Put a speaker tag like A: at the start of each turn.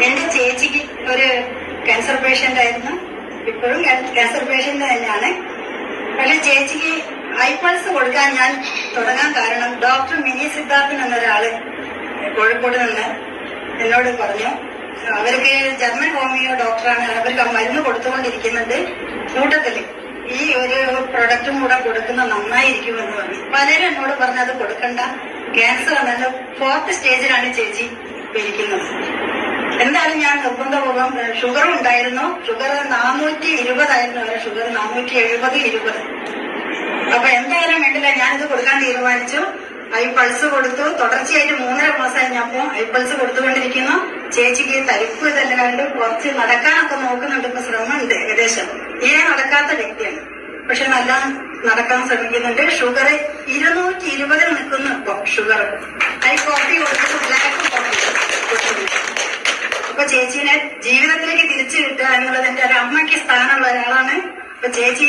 A: എന്റെ ചേച്ചിക്ക് ഒരു ക്യാൻസർ പേഷ്യന്റ് ആയിരുന്നു, ഇപ്പോഴും ക്യാൻസർ പേഷ്യന്റ് തന്നെയാണ്. പക്ഷെ ചേച്ചിക്ക് ഐപൾസ് കൊടുക്കാൻ ഞാൻ തുടങ്ങാൻ കാരണം ഡോക്ടർ മിനി സിദ്ധാർത്ഥൻ എന്നൊരാള് കോഴിക്കോട് നിന്ന് എന്നോട് പറഞ്ഞു, അവർക്ക് ജർമ്മൻ ഹോമിയോ ഡോക്ടറാണ്, അവർക്ക് മരുന്ന് കൊടുത്തുകൊണ്ടിരിക്കുന്നുണ്ട്, കൂട്ടത്തില് ഈ ഒരു പ്രൊഡക്റ്റും കൂടെ കൊടുക്കുന്ന നന്നായിരിക്കുമെന്ന് പറഞ്ഞു. പലരും എന്നോട് പറഞ്ഞത് കൊടുക്കണ്ട, ക്യാൻസർ എന്നല്ല 4th സ്റ്റേജിലാണ് ചേച്ചി ഇരിക്കുന്നത്. എന്തായാലും ഞാൻ നിർബന്ധപൂർവ്വം, ഷുഗർ ഉണ്ടായിരുന്നു, ഷുഗർ 420 ആയിരുന്നു അവരെ, ഷുഗർ 470/20. അപ്പൊ എന്തായാലും വേണ്ടില്ല, ഞാനിത് കൊടുക്കാൻ തീരുമാനിച്ചു. ഐപൾസ് കൊടുത്തു. തുടർച്ചയായിട്ട് 3.5 മാസം കഴിഞ്ഞപ്പോ ഐപൾസ് കൊടുത്തുകൊണ്ടിരിക്കുന്നു. ചേച്ചിക്ക് തരിപ്പ് ഇതെല്ലാം കണ്ട് കുറച്ച് നടക്കാനൊക്കെ നോക്കുന്നുണ്ട്, ഇപ്പൊ ശ്രമമുണ്ട് ഏകദേശം. തീരെ നടക്കാത്ത വ്യക്തിയാണ്, പക്ഷെ നല്ല നടക്കാൻ ശ്രമിക്കുന്നുണ്ട്. ഷുഗർ 220 നിൽക്കുന്നു ഇപ്പൊ ഷുഗർ. കോഫി കൊടുത്തു, ബ്ലാക്ക് കോഫി കൊടുക്കുന്നു. അപ്പൊ ചേച്ചീനെ ജീവിതത്തിലേക്ക് തിരിച്ചു കിട്ടുക എന്നുള്ളത് എന്റെ ഒരു അമ്മയ്ക്ക് സ്ഥാനമുള്ള ഒരാളാണ്. അപ്പൊ ചേച്ചി